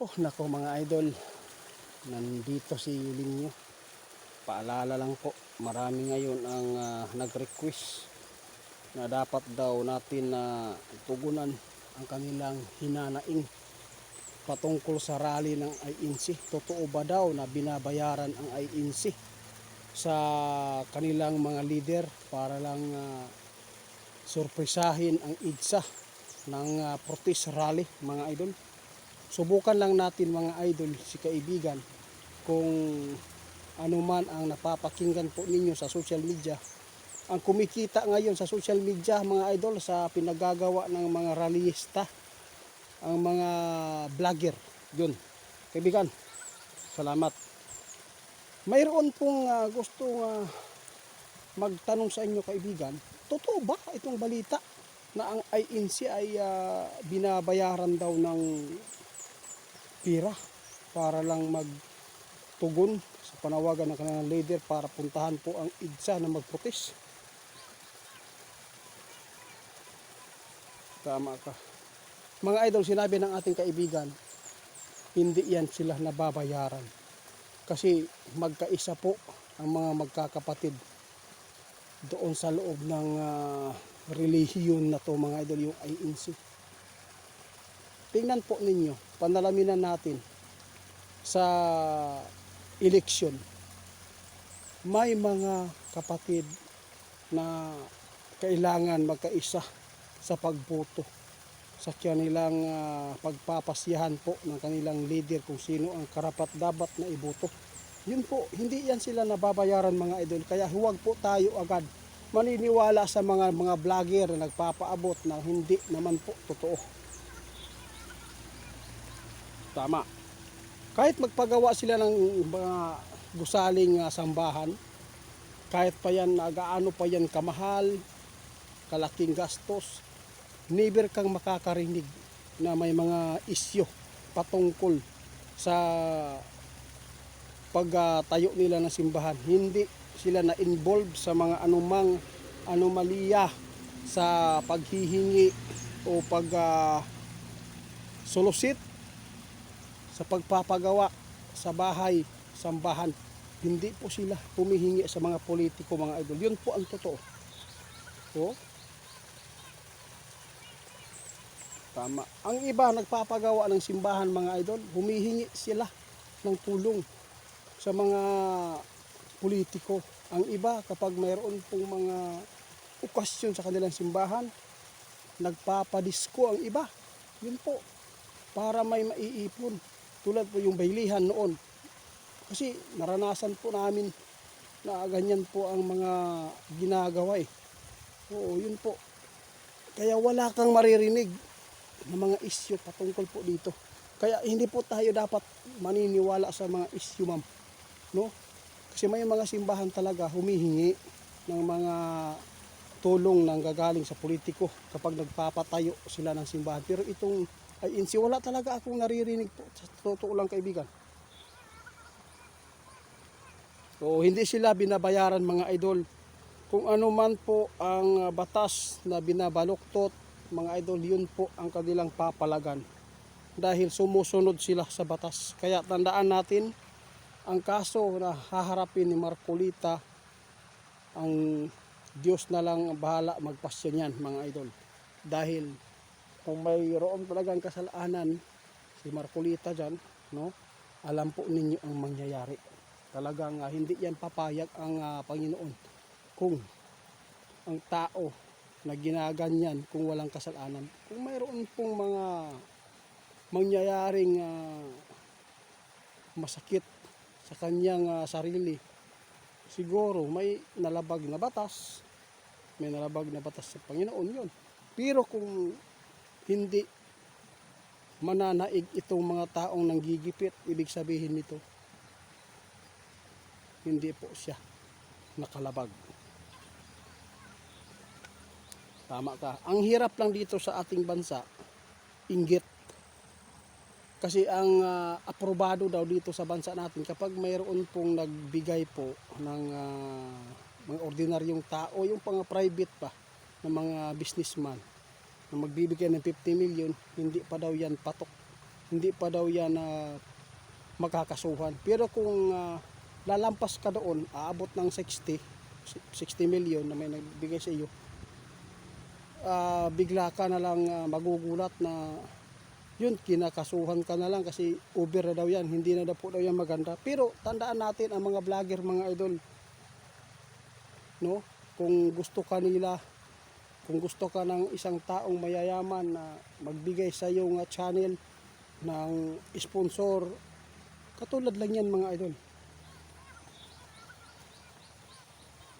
Oh, nako mga idol, nandito si Linyo. Paalala lang po, marami ngayon ang nag-request na dapat daw natin na tugunan ang kanilang hinanaing patungkol sa rally ng INC. Totoo ba daw na binabayaran ang INC sa kanilang mga leader para lang surpresahin ang EDSA ng protest rally mga idol? Subukan lang natin mga idol, si kaibigan, kung ano man ang napapakinggan po ninyo sa social media. Ang kumikita ngayon sa social media mga idol sa pinagagawa ng mga rallyista, ang mga vlogger, yun. Kaibigan, salamat. Mayroon pong gusto magtanong sa inyo kaibigan, totoo ba itong balita na ang INC ay binabayaran daw ng pira para lang magtugon sa panawagan ng kanilang leader para puntahan po ang EDSA na magprotest? Tama ka. Mga idol, sinabi ng ating kaibigan, hindi yan sila nababayaran. Kasi magkaisa po ang mga magkakapatid doon sa loob ng relihiyon na to mga idol, yung INC. Tingnan po ninyo, panalaminan natin sa eleksyon. May mga kapatid na kailangan magkaisa sa pagboto sa kanilang pagpapasyahan po ng kanilang leader kung sino ang karapat-dapat na iboto. Yun po, hindi yan sila nababayaran mga idol. Kaya huwag po tayo agad maniniwala sa mga vlogger na nagpapaabot na hindi naman po totoo. Tama. Kahit magpagawa sila ng mga gusaling sambahan, kahit pa yan gaano pa yan kamahal, kalaking gastos, never kang makakarinig na may mga isyo patungkol sa pagtayo nila ng simbahan. Hindi sila na-involve sa mga anumang anomalya sa paghihingi o solusit sa pagpapagawa sa bahay, sambahan. Hindi po sila humihingi sa mga politiko mga idol. Yun po ang totoo. O? Tama. Ang iba nagpapagawa ng simbahan mga idol, humihingi sila ng tulong sa mga politiko. Ang iba kapag mayroon pong mga okasyon sa kanilang simbahan, nagpapadisko ang iba. Yun po. Para may maiipon. Tulad po yung baylihan noon. Kasi naranasan po namin na ganyan po ang mga ginagawa eh. Oo, yun po. Kaya wala kang maririnig na mga isyu patungkol po dito. Kaya hindi po tayo dapat maniniwala sa mga isyu, ma'am. No? Kasi may mga simbahan talaga humihingi ng mga tulong nang gagaling sa politiko kapag nagpapatayo sila ng simbahan. Pero itong INC, wala talaga akong naririnig po. Sa totoo lang kaibigan. So, hindi sila binabayaran mga idol. Kung ano man po ang batas na binabaluktot, mga idol, yun po ang kanilang papalagan. Dahil sumusunod sila sa batas. Kaya tandaan natin, ang kaso na haharapin ni Marcolita, ang Diyos na lang bahala magpasya niyan mga idol. Dahil kung mayroon talagang kasalanan si Marcolita dyan, no? Alam po ninyo ang mangyayari. Talagang hindi yan papayag ang Panginoon kung ang tao na ginaganyan kung walang kasalanan. Kung mayroon pong mga mangyayaring masakit sa kanyang sarili, siguro may nalabag na batas, may nalabag na batas sa Panginoon yun. Pero kung hindi mananaig itong mga taong nanggigipit, ibig sabihin nito, hindi po siya nakalabag. Tama ka. Ang hirap lang dito sa ating bansa, inggit. Kasi ang aprobado daw dito sa bansa natin, kapag mayroon pong nagbigay po ng mga ordinaryong tao, yung pang private pa, ng mga businessman, na magbibigay ng 50 million, hindi pa daw yan patok hindi pa daw yan makakasuhan. Pero kung lalampas ka doon, aabot ng 60 million na may nagbigay sa iyo, bigla ka na lang magugulat na yun, kinakasuhan ka na lang kasi over na daw yan, hindi na daw po daw yan maganda. Pero tandaan natin ang mga vlogger, mga idol, no? Kung gusto ka ng isang taong mayayaman na magbigay sa iyo ng channel ng sponsor, katulad lang yan, mga idol.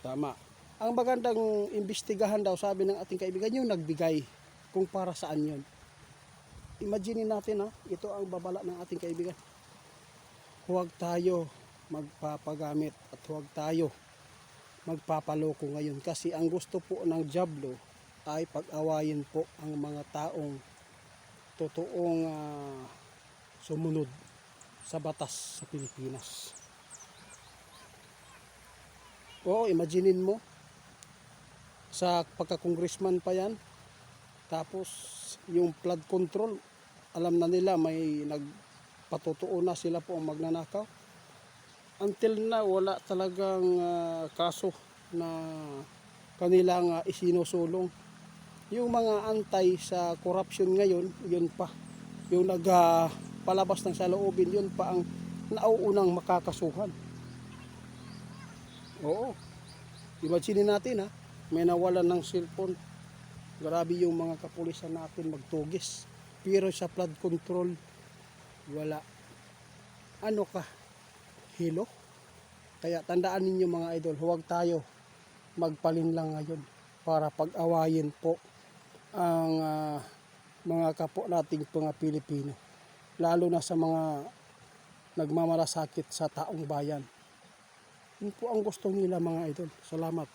Tama. Ang magandang imbestigahan daw, sabi ng ating kaibigan, yung nagbigay, kung para saan yun. Imagine natin, ito ang babala ng ating kaibigan. Huwag tayo magpapagamit at huwag tayo magpapaloko ngayon, kasi ang gusto po ng dyablo ay pag-awayin po ang mga taong totoong sumunod sa batas sa Pilipinas. Oo, imaginein mo, sa pagka-congressman pa yan, tapos yung flood control, alam na nila may nagpatotoo na sila po ang magnanakaw. Until na wala talagang kaso na kanilang isinusulong. Yung mga antay sa corruption ngayon, yun pa. Yung nagpalabas ng saloobin, yun pa ang nauunang makakasuhan. Oo. Imagine natin, may nawalan ng cellphone. Grabe yung mga kapulisan natin magtugis. Pero sa flood control, wala. Ano ka? Hilo? Kaya tandaan ninyo, mga idol, huwag tayo magpalinlang ngayon para pag-awayin po ang mga kapwa nating mga Pilipino. Lalo na sa mga nagmamalasakit sa taong bayan. Yun po ang gusto nila, mga idol. Salamat.